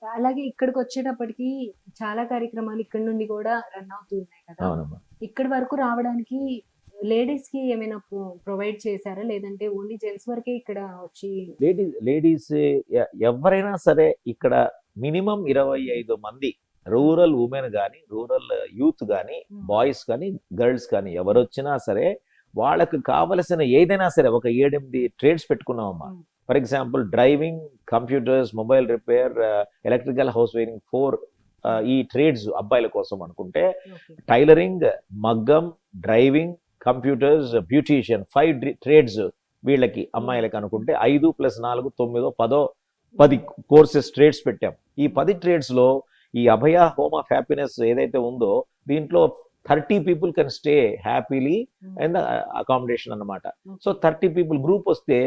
అలాగే ఇక్కడికొచ్చేటప్పటికి చాలా కార్యక్రమాలు ఇక్కడి నుండి కూడా రన్ అవుతూ ఉన్నాయి కదా! అవునమ్మా. ఇక్కడి వరకు రావడానికి లేడీస్‌కి ఏమైనా ప్రొవైడ్ చేసారా? లేదంటే ఓన్లీ జెంట్స్ వరకే ఇక్కడ వచ్చి లేడీస్ ఎవరైనా సరే ఇక్కడ మినిమం 25 మంది రూరల్ ఉమెన్ కానీ, రూరల్ యూత్ కానీ, హ్మ్. బాయ్స్ కానీ, గర్ల్స్ కానీ ఎవరొచ్చినా సరే వాళ్ళకి కావలసిన ఏదైనా సరే ఒక 7, 8 ట్రేడ్స్ పెట్టుకున్నామమ్మా. హ్మ్. For example driving, computers, mobile repair, electrical house wiring 4 ఈ ట్రేడ్స్ అబ్బాయిల కోసం అనుకుంటే ఓకే. టైలరింగ్, మగ్గం, డ్రైవింగ్, కంప్యూటర్స్, బ్యూటీషియన్ 5 ట్రేడ్స్ వీళ్ళకి అమ్మాయిలకి అనుకుంటే 5 + 4 9 10 కోర్సెస్ ట్రేడ్స్ పెట్టాం. ఈ 10 ట్రేడ్స్ లో ఈ అభయ హోమ్ ఆఫ్ హ్యాపీనెస్ ఏదైతే ఉందో దీంట్లో 30 people can stay happily and accommodation అన్నమాట. సో 30 పీపుల్ గ్రూప్ వస్తే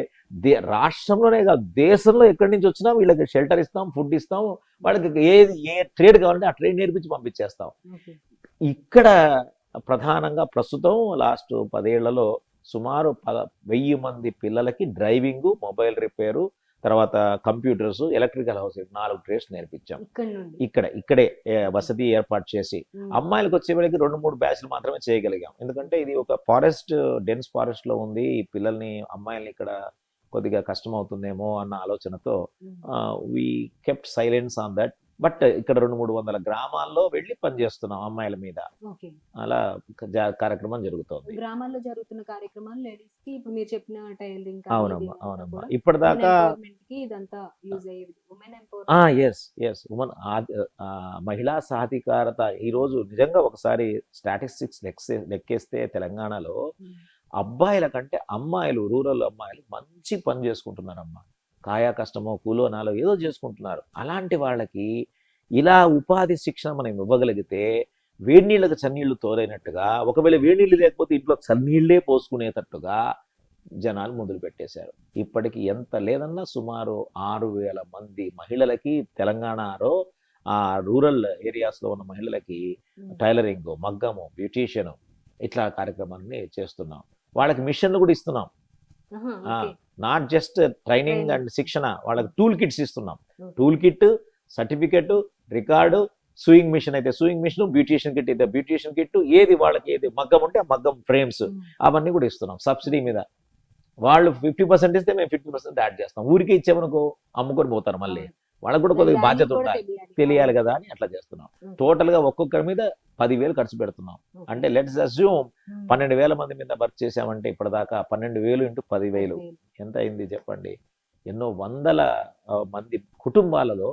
రాష్ట్రంలోనే కాదు దేశంలో ఎక్కడి నుంచి వచ్చినా వీళ్ళకి షెల్టర్ ఇస్తాం, ఫుడ్ ఇస్తాం, వాళ్ళకి ఏ ట్రేడ్ కావాలంటే ఆ ట్రేడ్ నేర్పించి పంపించేస్తాం. ఓకే. ఇక్కడ ప్రధానంగా ప్రస్తుతం లాస్ట్ 10 ఏళ్లలో సుమారు 1000 మంది పిల్లలకి డ్రైవింగ్, మొబైల్ రిపేరు, తర్వాత కంప్యూటర్స్, ఎలక్ట్రికల్ హౌస్ 4 ట్రేడ్స్ నేర్పించాం. ఇక్కడి నుండి. ఇక్కడే వసతి ఏర్పాటు చేసి హ్మ్. అమ్మాయిలకు వచ్చేవాళ్ళకి 2-3 బ్యాచ్లు మాత్రమే చేయగలిగాం. ఎందుకంటే ఇది ఒక డెన్స్ ఫారెస్ట్ లో ఉంది. ఈ పిల్లల్ని అమ్మాయిల్ని ఇక్కడ కొద్దిగా కష్టం అవుతుందేమో అన్న ఆలోచనతో hmm. We kept silence on that. But ఇక్కడ 200-300 గ్రామాల్లో వెళ్ళి పనిచేస్తున్నాం అమ్మాయిల మీద. ఓకే. అలా కార్యక్రమం జరుగుతోంది. గ్రామాల్లో జరుగుతున్న కార్యక్రమాలు లేడీస్‌కి ఇప్పుడు మీరు చెప్పిన టైలరింగ్ కానీ అవునమ్మా, ఇదంతా అవునమ్మా. కూడా ఇప్పటిదాకా ఉమెన్ ఎంపవర్‌మెంట్‌కి ఇదంతా యూజ్ అయ్యేది. Women empowerment. ఎస్ ఉమెన్ మహిళా సాధికారత ఈరోజు నిజంగా ఒకసారి స్టాటిస్టిక్స్ లెక్కేస్తే తెలంగాణలో హ్మ్. అబ్బాయిల కంటే అమ్మాయిలు, రూరల్ అమ్మాయిలు మంచి పని చేసుకుంటున్నారమ్మా. కాయా కష్టమో కూలో నాలో ఏదో చేసుకుంటున్నారు. అలాంటి వాళ్ళకి ఇలా ఉపాధి శిక్షణ మనం ఇవ్వగలిగితే వేడి నీళ్ళకి చన్నీళ్లు తోరైనట్టుగా, ఒకవేళ వేడి నీళ్ళు లేకపోతే ఇంట్లో చన్నీళ్లే పోసుకునేటట్టుగా జనాలు మొదలు పెట్టేశారు. ఇప్పటికి ఎంత లేదన్నా సుమారు 6,000 మంది మహిళలకి తెలంగాణలో ఆ రూరల్ ఏరియాస్లో ఉన్న మహిళలకి హ్మ్. టైలరింగ్, మగ్గము, బ్యూటీషియన్ ఇట్లా కార్యక్రమాన్ని చేస్తున్నాం. వాళ్ళకి మిషన్లు కూడా ఇస్తున్నాం. ఆహా! Okay. Not just training and training. శిక్షణ, వాళ్ళకి టూల్ కిట్స్ ఇస్తున్నాం. Okay. Tool kit, certificate, record, sewing machine అయితే సూయింగ్ మిషన్, బ్యూటీషియన్ కిట్ అయితే బ్యూటీషియన్ కిట్, ఏది వాళ్ళకి ఏది మగ్గం ఉంటే ఆ మగ్గం ఫ్రేమ్స్ హ్మ్. అవన్నీ కూడా ఇస్తున్నాం సబ్సిడీ మీద. వాళ్ళు 50% ఇస్తే మేము 50% యాడ్ చేస్తాం. ఊరికే ఇచ్చామనుకో అమ్ముకొని పోతారు మళ్ళీ. అవును. వాళ్ళకి కూడా దాని కొద్దిగా వాల్యూ బాధ్యత కూడా ఉండాలి, తెలియాలి. తెలియాలి అవును. కదా అని అట్లా చేస్తున్నాం. ఓకే. టోటల్గా ఒక్కొక్కరి మీద 10,000 ఖర్చు పెడుతున్నాం. ఓకే. అంటే లెట్స్ అస్యూమ్ హ్మ్. 12,000 మంది మీద వర్క్ చేసామంటే ఇప్పటిదాకా 12,000 × 10,000 10,000. ఎంత అయింది చెప్పండి. ఎన్నో వందల మంది కుటుంబాలలో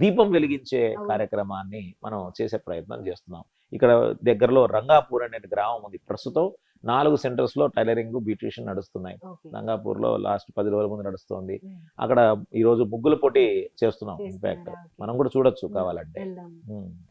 దీపం వెలిగించే అవును. కార్యక్రమాన్ని మనం చేసే ప్రయత్నం చేస్తున్నాం. ఇక్కడ దగ్గరలో రంగాపూర్ అనే గ్రామం ఉంది. ప్రస్తుతం 4 సెంటర్స్లో టైలరింగ్, బ్యూటీషియన్ నడుస్తున్నాయి. ఓకే. రంగాపూర్లో లాస్ట్ 10 రోజుల ముందు నడుస్తుంది. హ్మ్. అక్కడ ఈరోజు ముగ్గుల పోటీ చేస్తున్నాం. ఇన్ఫాక్ట్ చేస్తున్నారా? ఓకే. మనం కూడా చూడొచ్చు హ్మ్. కావాలంటే. వెళ్దాం.